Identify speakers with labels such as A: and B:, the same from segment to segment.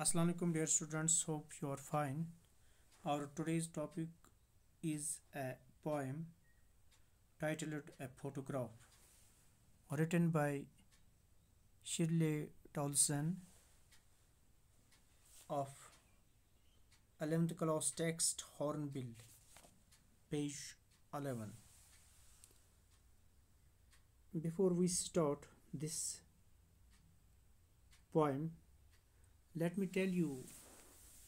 A: Assalamu alaikum dear students, hope you are fine. Our today's topic is a poem titled A Photograph, written by Shirley Townsend of 11th class text Hornbill, page 11. Before we start this poem, let me tell you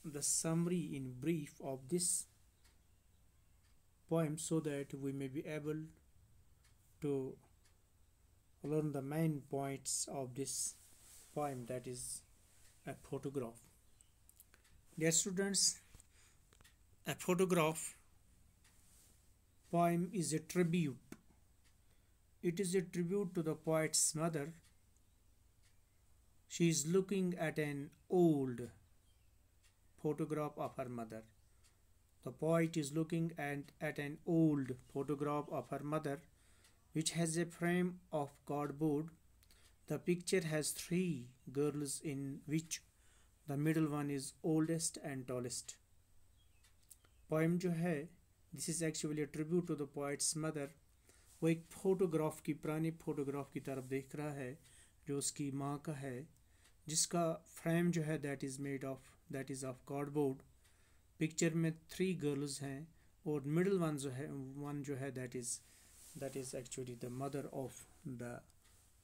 A: the summary in brief of this poem so that we may be able to learn the main points of this poem, that is a photograph. Dear students, a photograph poem is a tribute. It is a tribute to the poet's mother. She is looking at an old photograph of her mother. The poet is looking at an old photograph of her mother, which has a frame of cardboard. The picture has three girls, in which the middle one is oldest and tallest. Poem जो है, this is actually a tribute to the poet's mother. वो एक photograph की पुरानी photograph की तरफ देख रहा है जो उसकी माँ का है, जिसका फ्रेम जो है that is of cardboard. Picture में थ्री गर्ल्स हैं और मिडिल वन जो है that is actually the mother of the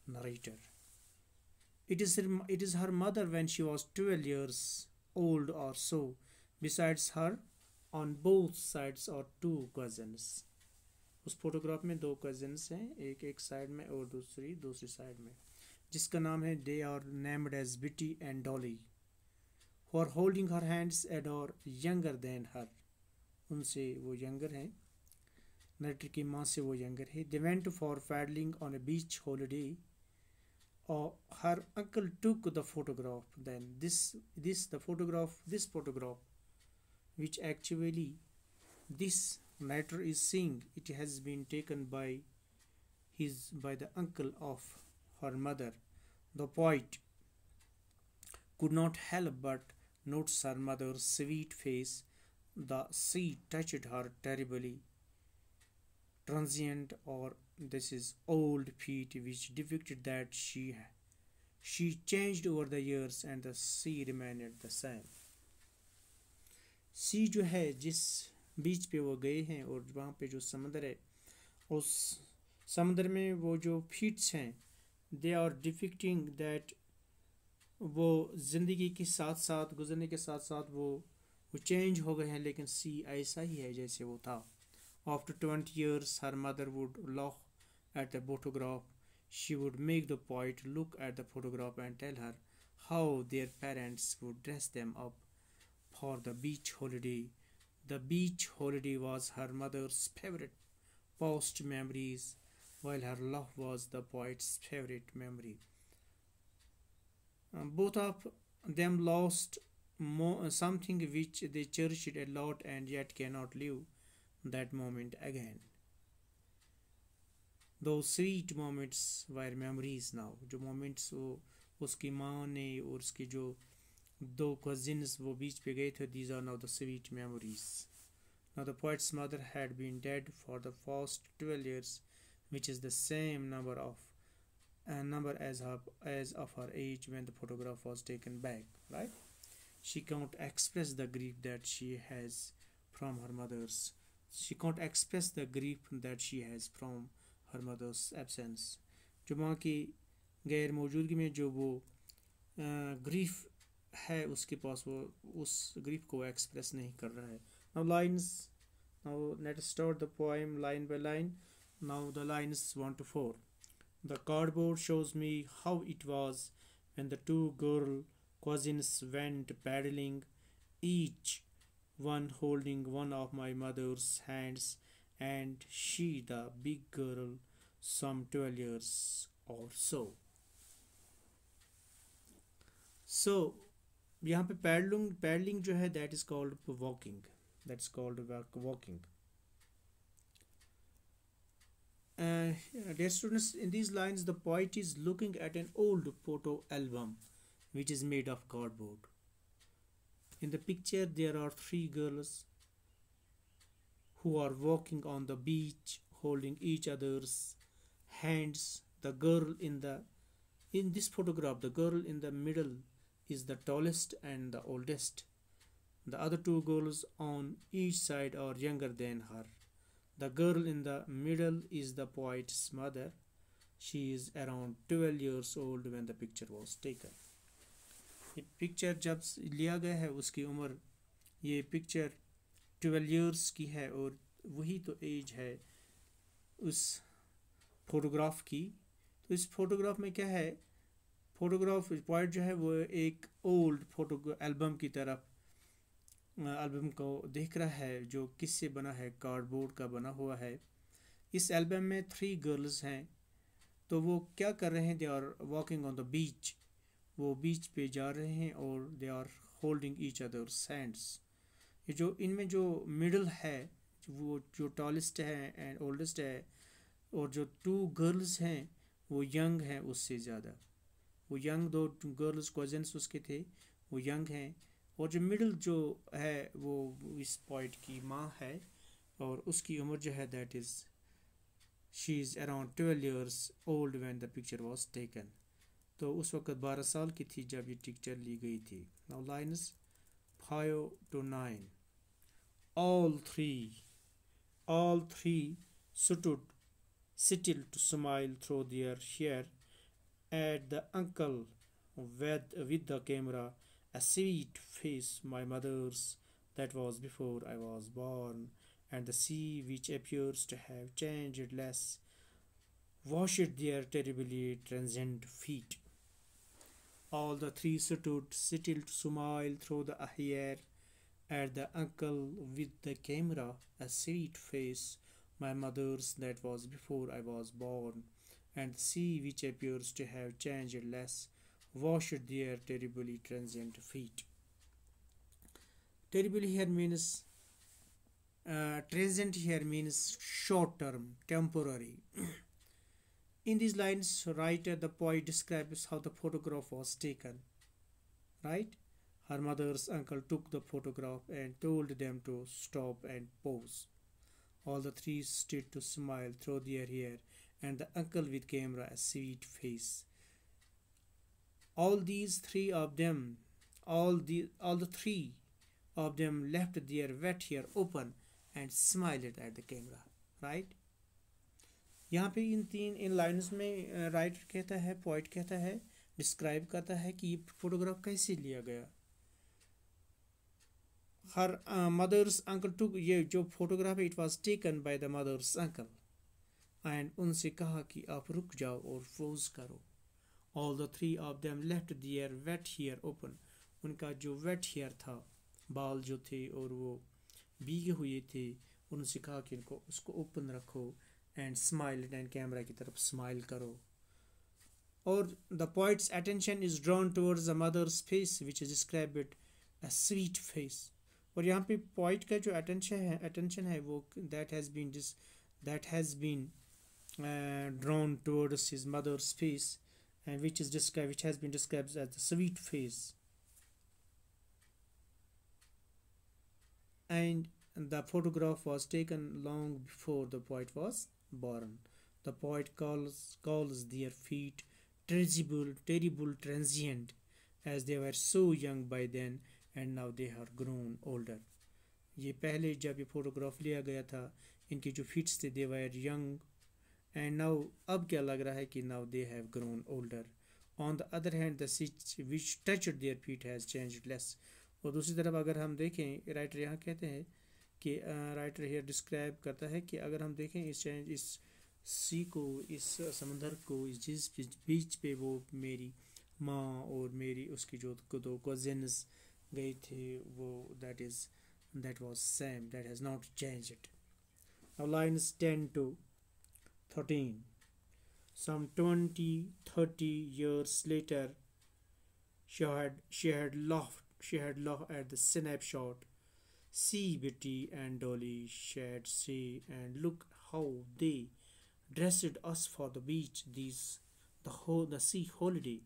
A: narrator. It is her mother when she was 12 years old or so. Besides her, on both sides are two cousins. उस photograph में दो cousins हैं, एक side में और दूसरी साइड में, जिसका नाम है they are named as Bitty and Dolly, who are holding her hands and are younger than her. उनसे वो यंगर हैं, नरेटर की माँ से वो यंगर है. They went for paddling on a beach holiday और her uncle took the photograph. Then this photograph which actually this narrator is seeing, it has been taken by the uncle of her mother. The poet could not help but notice her mother's sweet face. The sea touched her terribly. Transient, or this is old feet, which depicted that she changed over the years and the sea remained the same. सी जो है जिस बीच पे वो गए हैं और वहाँ पे जो समंदर है, उस समंदर में वो जो फीट्स हैं, दे आर डिपिक्टिंग दैट वो ज़िंदगी के साथ साथ गुजरने के साथ साथ वो चेंज हो गए हैं, लेकिन सी ऐसा ही है जैसे वो था. After 20 years her mother would look at the photograph. She would make the poet look at the photograph and tell her how their parents would dress them up for the beach holiday. The beach holiday was her mother's favorite past memories, while her love was the poet's favorite memory. Both of them lost something which they cherished a lot and yet cannot live that moment again. Those sweet moments were memories now. जो moments वो उसकी माँ ने और उसकी जो दो cousins वो बीच पे गए थे, these are now the sweet memories. Now the poet's mother had been dead for the past 12 years, which is the same number as of her age when the photograph was taken back, right? She can't express the grief that she has from her mother's. She can't express the grief that she has from her mother's absence. जो माँ की गैर मौजूदगी में जो वो grief है उसके पास, वो उस ग्रीफ को एक्सप्रेस नहीं कर रहा है. Now let's start the poem line by line. Now the lines 1 to 4. The cardboard shows me how it was when the two girl cousins went paddling, each one holding one of my mother's hands, and she, the big girl, some 12 years or so. So यहाँ पे paddling जो है that is called walking. Dear students, in these lines the poet is looking at an old photo album which is made of cardboard. In the picture there are three girls who are walking on the beach holding each other's hands. The girl in this photograph, the girl in the middle is the tallest and the oldest. The other two girls on each side are younger than her. The girl in the middle is the poet's mother. She is around 12 years old when the picture was taken. ये picture जब लिया गया है उसकी उम्र, ये picture 12 years की है और वही तो एज है उस फोटोग्राफ की। तो इस फोटोग्राफ में क्या है, फोटोग्राफ पॉइंट जो है वो एक ओल्ड फोटो एल्बम की तरफ एल्बम को देख रहा है जो किससे बना है, कार्डबोर्ड का बना हुआ है। इस एल्बम में 3 गर्ल्स हैं, तो वो क्या कर रहे हैं, they are walking on the beach, वो बीच पे जा रहे हैं और they are holding each other's hands. ये जो इनमें जो मिडल है वो जो टॉलेस्ट है एंड ओल्डेस्ट है, और जो 2 गर्ल्स हैं वो यंग हैं उससे ज़्यादा। वो यंग 2 गर्ल्स कजन्स उसके थे, वो यंग हैं। और जो मिडिल जो है वो इस पॉइंट की माँ है और उसकी उम्र जो है that is she is around 12 years old when the picture was taken. तो उस वक्त 12 साल की थी जब ये पिक्चर ली गई थी। Now lines 5 to 9। all three stood still to smile through their hair at the uncle with the camera. A sweet face, my mother's, that was before I was born, and the sea, which appears to have changed less, washed their terribly transient feet. All the three stood still to smile through the hair at the uncle with the camera. A sweet face, my mother's, that was before I was born, and the sea, which appears to have changed less, washed their terribly transient feet. Terribly here means transient here means short term, temporary. In these lines, writer the poet describes how the photograph was taken. Right? Her mother's uncle took the photograph and told them to stop and pose. All the three stood to smile through their hair, and the uncle with camera a sweet face. All the three of them left their wet hair open and smiled at the camera. Right? यहाँ पे इन lines में writer कहता है, poet कहता है, describe करता है कि ये फोटोग्राफ कैसे लिया गया। हर मदर्स अंकल टू, ये जो फोटोग्राफ है it was taken by the mother's uncle, and उनसे कहा कि आप रुक जाओ और पोज करो। All the three of them left their wet hair open, उनका जो वेट हेयर था, बाल जो थे और वो भीगे हुए थे, उनसे कहा कि इनको उसको ओपन रखो एंड स्माइल एंड कैमरा की तरफ स्माइल करो। और the points attention is drawn towards the mother's face which is described a sweet face. और यहाँ पे पॉइंट का जो अटेंशन है वो that has been drawn towards his mother's face and which has been described as the sweet face. And the photograph was taken long before the poet was born. The poet calls their feet terrible, transient, as they were so young by then and now they are grown older. ये पहले जब ये photograph लिया गया था इनकी जो feats थे they were young and now अब क्या लग रहा है कि now they have grown older. On the other hand the seat which touched their feet has changed less. और दूसरी तरफ अगर हम देखें, राइटर यहाँ कहते हैं कि राइटर हियर डिस्क्राइब करता है कि अगर हम देखें इस सी को, इस समंदर को, इस जिस बीच पे वो मेरी माँ और मेरी उसकी जो 2 कजिन्स गए थे वो that was same, that has not changed. Now lines 10 to 13. Some 20-30 years later, she had laughed at the snapshot. See Betty and Dolly, she had say, and look how they dressed us for the beach, the sea holiday.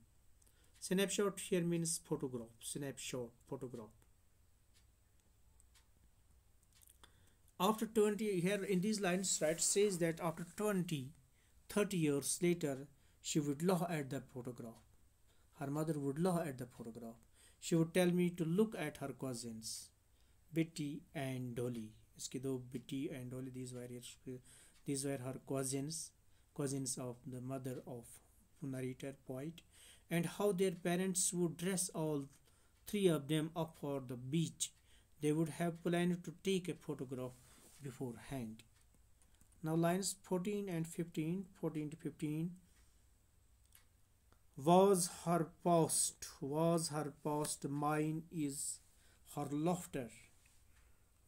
A: Snapshot here means photograph. Snapshot, photograph. After 20, here in these lines, right, says that after 20, 30 years later, she would look at the photograph. Her mother would look at the photograph. She would tell me to look at her cousins, Betty and Dolly. इसकी दो Betty and Dolly, these were her cousins of the mother of narrator poet, and how their parents would dress all three of them up for the beach. They would have planned to take a photograph beforehand. Now lines 14 and 15, 14 to 15. Was her past, mine is her laughter.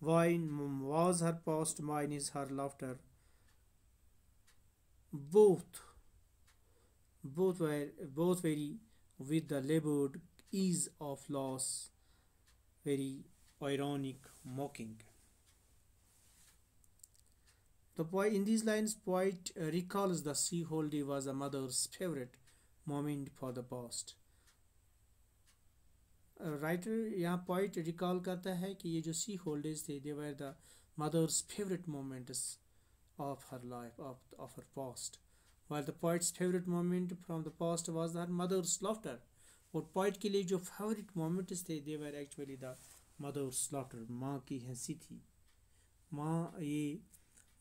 A: Wine was her past, mine is her laughter. Both, both very with the labored ease of loss, very ironic, mocking. The poet in these lines, poet recalls the sea holiday was a mother's favorite moment for the past. Writer यहाँ point recall करता है कि ये जो sea holidays थे they were the mother's favourite moments of her life of her past while the poet's favorite moment from the past was her mother's laughter. और poet के लिए जो favorite moments थे they were actually the mother's laughter. माँ की हंसी थी. माँ ये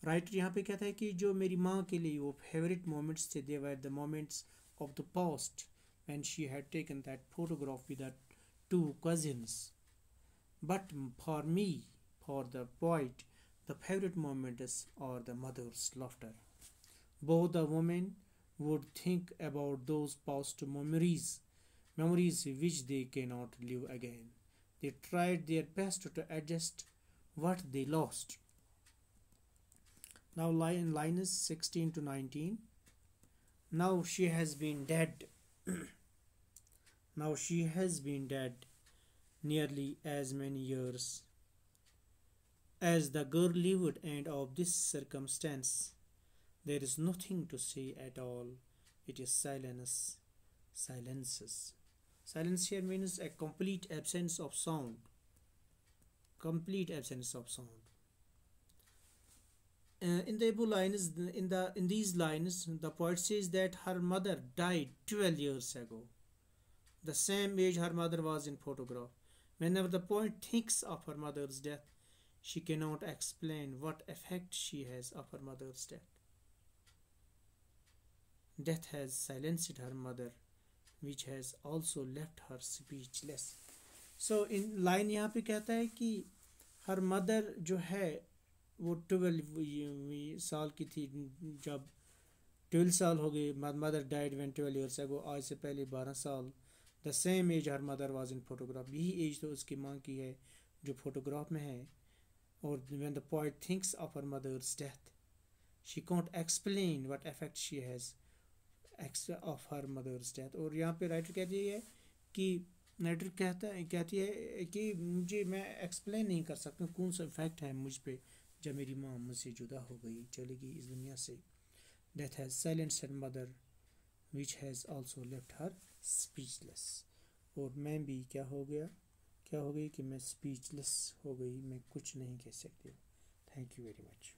A: राइटर यहाँ पे कहता है कि जो मेरी माँ के लिए वो favorite moments थे they were the moments of the past when she had taken that photograph with her two cousins. But for me, for the poet, the favorite moments are the mother's laughter. Both the women would think about those past memories which they cannot live again. They tried their best to adjust what they lost. Now lines 16 to 19. Now she has been dead. Now she has been dead nearly as many years as the girl lived, and of this circumstance there is nothing to say at all. It is silence. Silences. Silence here means a complete absence of sound. Complete absence of sound. In the above lines, in these lines, the poet says that her mother died 12 years ago, the same age her mother was in photograph. Whenever the poet thinks of her mother's death, she cannot explain what effect she has of her mother's death. Death has silenced her mother, which has also left her speechless. So in line यहाँ पे कहता है कि her mother जो है वो 12 साल की थी जब 12 साल हो गए. mother died when 12 years ago. आज से पहले 12 साल. The same age her mother was in photograph. यही एज तो उसकी माँ की है जो फोटोग्राफ में है. और when the poet thinks of her mother's death, she can't explain what effect she has of her mother's death. और यहाँ पे राइटर कहती है कि राइटर कहती है कि मुझे मैं एक्सप्लेन नहीं कर सकता कौन सा इफेक्ट है मुझ पे जब मेरी माँ मुझसे जुदा हो गई, चली गई इस दुनिया से. Death has silenced her mother, which has also left her speechless. और मैं भी क्या हो गई कि मैं स्पीचलेस हो गई, मैं कुछ नहीं कह सकती. Thank you very much.